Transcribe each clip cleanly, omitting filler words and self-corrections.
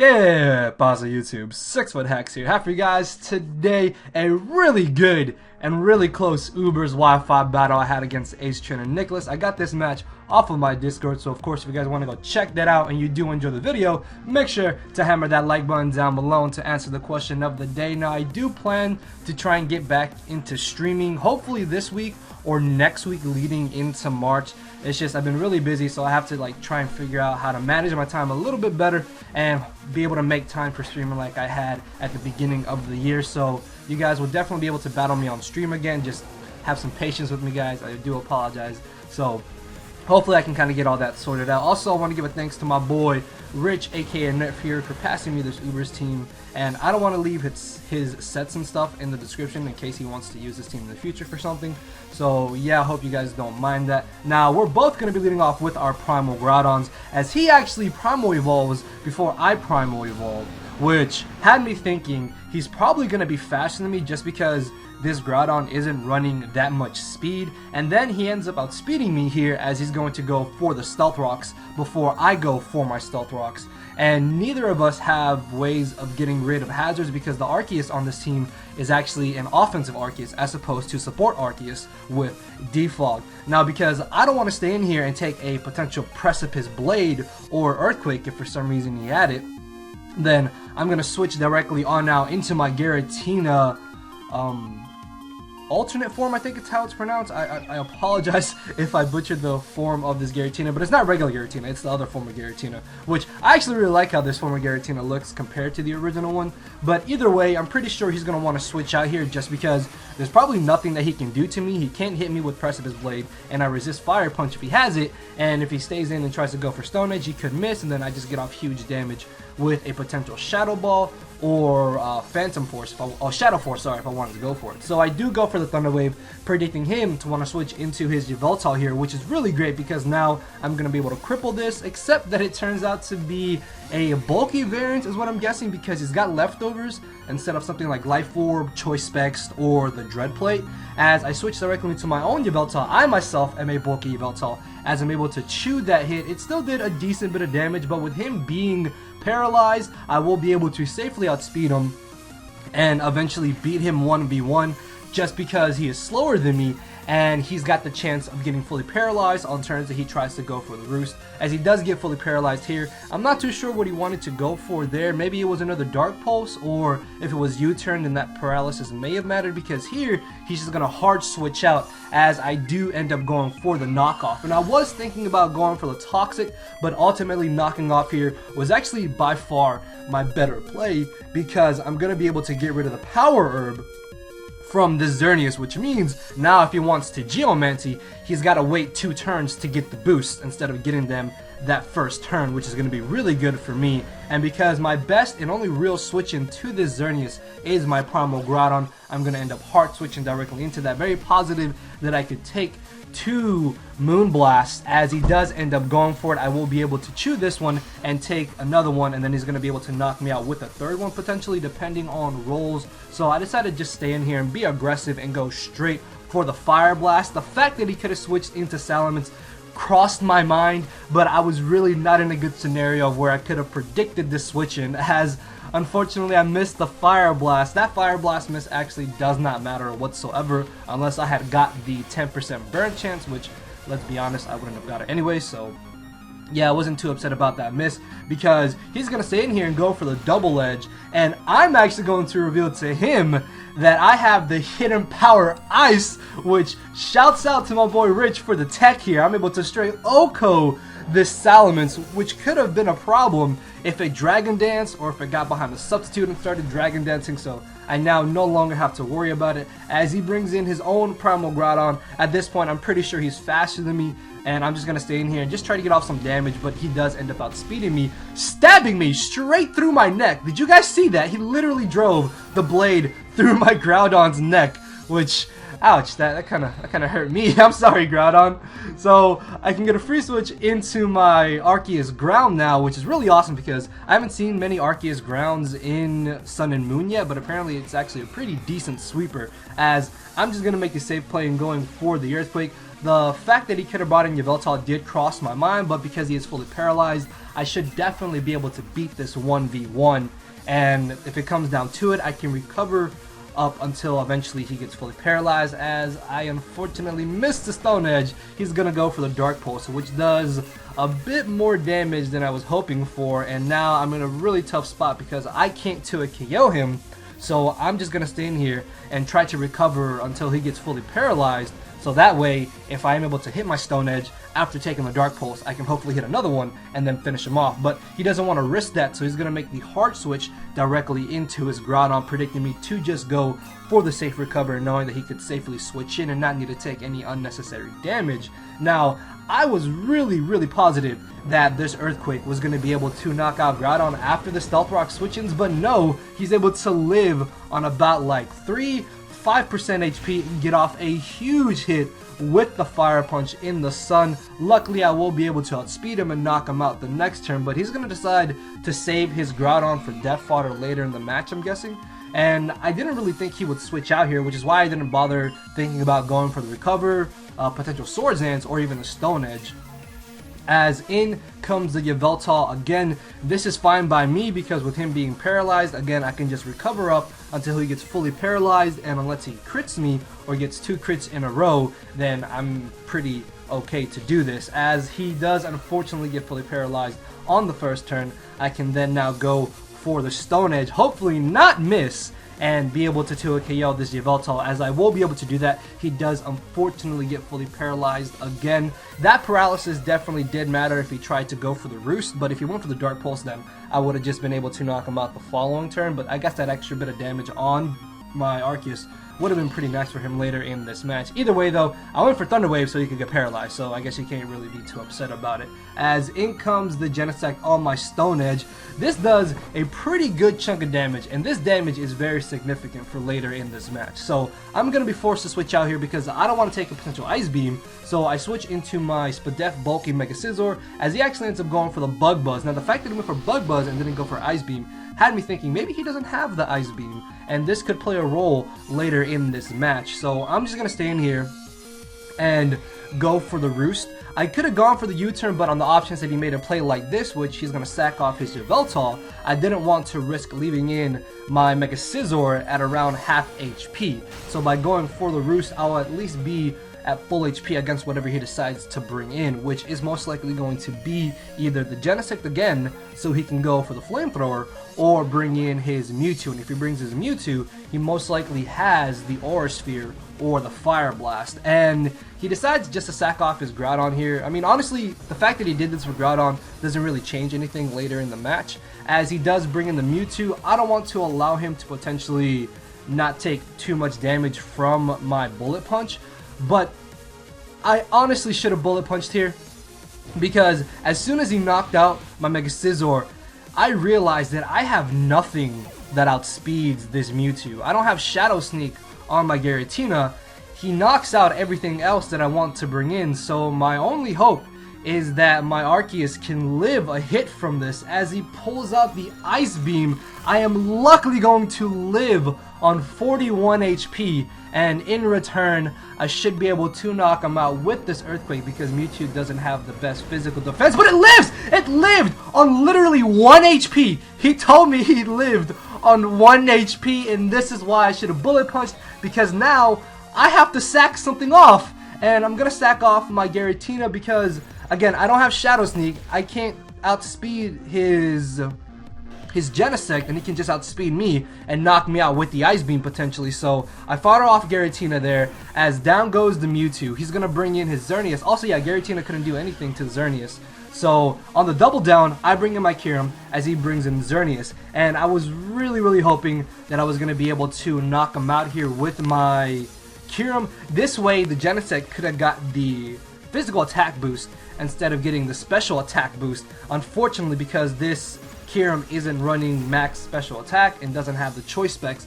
Yeah, boss of YouTube, 6fthax here. Have for you guys today a really good and really close Uber's Wi-Fi battle I had against Ace Chin and Nicholas. I got this match off of my Discord, so of course if you guys want to go check that out and you do enjoy the video, make sure to hammer that like button down below to answer the question of the day. Now I do plan to try and get back into streaming, hopefully this week or next week leading into March. It's just I've been really busy, so I have to try and figure out how to manage my time a little bit better and be able to make time for streaming like I had at the beginning of the year. So you guys will definitely be able to battle me on stream again. Just have some patience with me, guys. I do apologize. So hopefully I can kind of get all that sorted out. Also, I want to give a thanks to my boy Rich, aka Nerf here, for passing me this Uber's team, and I don't want to leave his sets and stuff in the description in case he wants to use this team in the future for something. So yeah, I hope you guys don't mind that. Now we're both going to be leading off with our Primal Groudons, as he actually Primal Evolves before I Primal Evolve, which had me thinking he's probably going to be faster than me just because this Groudon isn't running that much speed, and then he ends up outspeeding me here as he's going to go for the Stealth Rocks before I go for my Stealth Rocks. And neither of us have ways of getting rid of hazards because the Arceus on this team is actually an offensive Arceus as opposed to support Arceus with Defog. Now because I don't want to stay in here and take a potential Precipice Blade or Earthquake if for some reason he had it, then I'm going to switch directly on now into my Giratina alternate form, I think it's how it's pronounced. I apologize if I butchered the form of this Giratina, but it's not regular Giratina, it's the other form of Giratina, which I actually really like how this form of Giratina looks compared to the original one. But either way, I'm pretty sure he's going to want to switch out here just because there's probably nothing that he can do to me. He can't hit me with Precipice Blade, and I resist Fire Punch if he has it, and if he stays in and tries to go for Stone Edge, he could miss, and then I just get off huge damage with a potential Shadow Ball or Phantom Force, Shadow Force, sorry, if I wanted to go for it. So I do go for the Thunder Wave, predicting him to want to switch into his Yveltal here, which is really great because now I'm going to be able to cripple this, except that it turns out to be a bulky variant is what I'm guessing because he's got leftovers instead of something like Life Orb, Choice Specs, or the Dread Plate. As I switch directly to my own Yveltal, I myself am a bulky Yveltal, as I'm able to chew that hit. It still did a decent bit of damage, but with him being paralyzed, I will be able to safely outspeed him and eventually beat him 1v1 just because he is slower than me and he's got the chance of getting fully paralyzed on turns that he tries to go for the Roost. As he does get fully paralyzed here, I'm not too sure what he wanted to go for there. Maybe it was another Dark Pulse, or if it was U-turn, then that paralysis may have mattered because here he's just going to hard switch out as I do end up going for the knockoff. And I was thinking about going for the Toxic, but ultimately knocking off here was actually by far my better play because I'm going to be able to get rid of the Power Herb from this Xerneas, which means now if he wants to Geomancy, he's got to wait 2 turns to get the boost instead of getting them that first turn, which is going to be really good for me. And because my best and only real switch into this Xerneas is my Primal Groudon, I'm going to end up hard switching directly into that. Very positive that I could take 2 Moonblast. As he does end up going for it, I will be able to chew this one and take another one, and then he's going to be able to knock me out with a third one potentially depending on rolls. So I decided to just stay in here and be aggressive and go straight for the Fire Blast. The fact that he could have switched into Salamence crossed my mind, but I was really not in a good scenario where I could have predicted this switch in, as unfortunately I missed the Fire Blast. That Fire Blast miss actually does not matter whatsoever unless I had got the 10% burn chance, which, let's be honest, I wouldn't have got it anyway. So yeah, I wasn't too upset about that miss because he's going to stay in here and go for the Double Edge, and I'm actually going to reveal to him that I have the Hidden Power Ice, which shouts out to my boy Rich for the tech here. I'm able to straight Oko this Salamence, which could have been a problem if it Dragon Dance or if it got behind the substitute and started Dragon Dancing, so I now no longer have to worry about it as he brings in his own Primal Groudon. At this point, I'm pretty sure he's faster than me, and I'm just going to stay in here and just try to get off some damage, but he does end up outspeeding me, stabbing me straight through my neck. Did you guys see that? He literally drove the blade through my Groudon's neck, which, ouch, that kind of hurt me. I'm sorry, Groudon. So I can get a free switch into my Arceus Ground now, which is really awesome because I haven't seen many Arceus Grounds in Sun and Moon yet, but apparently it's actually a pretty decent sweeper, as I'm just going to make a safe play and going for the Earthquake. The fact that he could have brought in Yveltal did cross my mind, but because he is fully paralyzed, I should definitely be able to beat this 1v1. And if it comes down to it, I can recover up until eventually he gets fully paralyzed. As I unfortunately missed the Stone Edge, he's gonna go for the Dark Pulse, which does a bit more damage than I was hoping for, and now I'm in a really tough spot because I can't 2-hit KO him. So I'm just gonna stay in here and try to recover until he gets fully paralyzed. So that way, if I am able to hit my Stone Edge after taking the Dark Pulse, I can hopefully hit another one and then finish him off. But he doesn't want to risk that, so he's going to make the hard switch directly into his Groudon, predicting me to just go for the safe recover, knowing that he could safely switch in and not need to take any unnecessary damage. Now, I was really positive that this Earthquake was going to be able to knock out Groudon after the Stealth Rock switch-ins, but no, he's able to live on about like 5% HP and get off a huge hit with the Fire Punch in the sun. Luckily, I will be able to outspeed him and knock him out the next turn, but he's going to decide to save his Groudon for Death Fodder later in the match, I'm guessing. And I didn't really think he would switch out here, which is why I didn't bother thinking about going for the Recover, potential Swords Dance, or even the Stone Edge. As in comes the Yveltal again. This is fine by me because with him being paralyzed, again, I can just recover up until he gets fully paralyzed, and unless he crits me or gets 2 crits in a row, then I'm pretty okay to do this. As he does unfortunately get fully paralyzed on the first turn, I can then now go for the Stone Edge, hopefully not miss, and be able to 2-hit KO this Yveltal. As I will be able to do that, he does unfortunately get fully paralyzed again. That paralysis definitely did matter if he tried to go for the Roost, but if he went for the Dark Pulse, then I would have just been able to knock him out the following turn. But I guess that extra bit of damage on my Arceus would have been pretty nice for him later in this match. Either way though, I went for Thunder Wave so he could get paralyzed, so I guess you can't really be too upset about it. As in comes the Genesect on my Stone Edge. This does a pretty good chunk of damage, and this damage is very significant for later in this match. So I'm going to be forced to switch out here because I don't want to take a potential Ice Beam, so I switch into my Spadef bulky Mega Scizor, as he actually ends up going for the Bug Buzz. Now the fact that he went for Bug Buzz and didn't go for Ice Beam had me thinking maybe he doesn't have the Ice Beam, and this could play a role later in this match. So I'm just going to stay in here and go for the Roost. I could have gone for the U-turn, but on the options that he made a play like this, which he's going to sack off his Yveltal, I didn't want to risk leaving in my Mega Scizor at around half HP. So by going for the Roost, I'll at least be at full HP against whatever he decides to bring in, which is most likely going to be either the Genesect again, so he can go for the Flamethrower, or bring in his Mewtwo. And if he brings his Mewtwo, he most likely has the Aura Sphere or the Fire Blast. And he decides just to sack off his Groudon here. I mean, honestly, the fact that he did this for Groudon doesn't really change anything later in the match. As he does bring in the Mewtwo, I don't want to allow him to potentially not take too much damage from my Bullet Punch. But I honestly should have Bullet Punched here, because as soon as he knocked out my Mega Scizor, I realized that I have nothing that outspeeds this Mewtwo. I don't have Shadow Sneak on my Giratina. He knocks out everything else that I want to bring in, so my only hope is that my Arceus can live a hit from this. As he pulls out the Ice Beam, I am luckily going to live on 41 HP, and in return, I should be able to knock him out with this Earthquake because Mewtwo doesn't have the best physical defense, but it lives! It lived on literally 1 HP! He told me he lived on 1 HP, and this is why I should have Bullet Punched, because now I have to sack something off, and I'm gonna sack off my Giratina because, again, I don't have Shadow Sneak. I can't outspeed his Genesect, and he can just outspeed me and knock me out with the Ice Beam potentially. So I fought off Giratina there, as down goes the Mewtwo. He's gonna bring in his Xerneas. Also, yeah, Giratina couldn't do anything to Xerneas. So on the double down, I bring in my Kyurem as he brings in Xerneas, and I was really hoping that I was gonna be able to knock him out here with my Kyurem. This way, the Genesect could have got the physical attack boost instead of getting the special attack boost. Unfortunately, because this Kyurem isn't running max special attack and doesn't have the choice specs,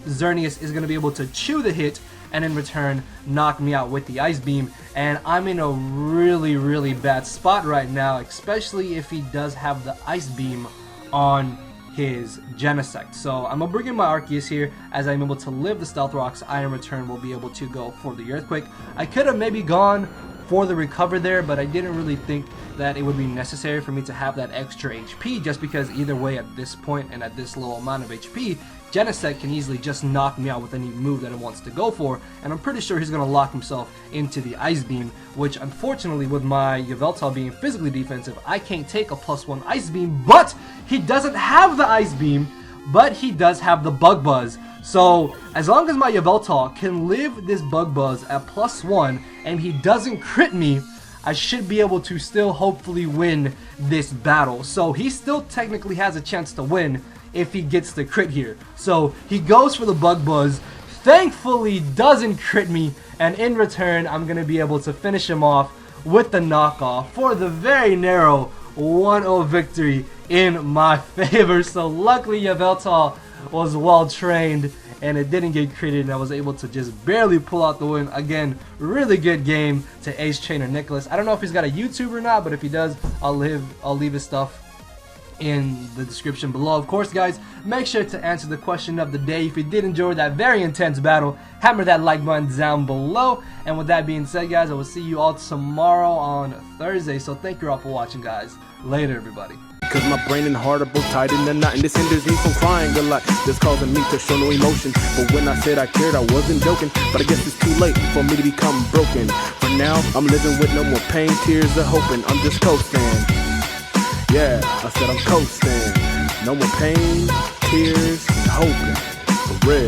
Xerneas is going to be able to chew the hit and in return knock me out with the Ice Beam, and I'm in a really bad spot right now, especially if he does have the Ice Beam on his Genesect. So I'm gonna bring in my Arceus here, as I'm able to live the Stealth Rocks. I in return will be able to go for the Earthquake. I could have maybe gone for the Recover there, but I didn't really think that it would be necessary for me to have that extra HP, just because either way at this point and at this low amount of HP, Genesect can easily just knock me out with any move that it wants to go for, and I'm pretty sure he's going to lock himself into the Ice Beam, which unfortunately with my Yveltal being physically defensive, I can't take a +1 Ice Beam, but he doesn't have the Ice Beam, but he does have the Bug Buzz. So as long as my Yveltal can live this Bug Buzz at +1 and he doesn't crit me, I should be able to still hopefully win this battle. So he still technically has a chance to win if he gets the crit here. So he goes for the Bug Buzz, thankfully doesn't crit me, and in return I'm going to be able to finish him off with the knockoff for the very narrow 1-0 victory in my favor. So luckily Yveltal was well trained and it didn't get critted, and I was able to just barely pull out the win. Again, really good game to Ace Trainer Nicholas. I don't know if he's got a YouTube or not, but if he does, I'll leave his stuff in the description below. Of course, guys, make sure to answer the question of the day. If you did enjoy that very intense battle, hammer that like button down below. And with that being said, guys, I will see you all tomorrow on Thursday. So thank you all for watching, guys. Later, everybody. Cause my brain and heart are both tied in a knot, and this hinders me from crying a lot. This causing me to show no emotion. But when I said I cared, I wasn't joking. But I guess it's too late for me to become broken. For now, I'm living with no more pain, tears, or hoping. I'm just coasting. Yeah, I said I'm coasting. No more pain, tears, and hoping. For real.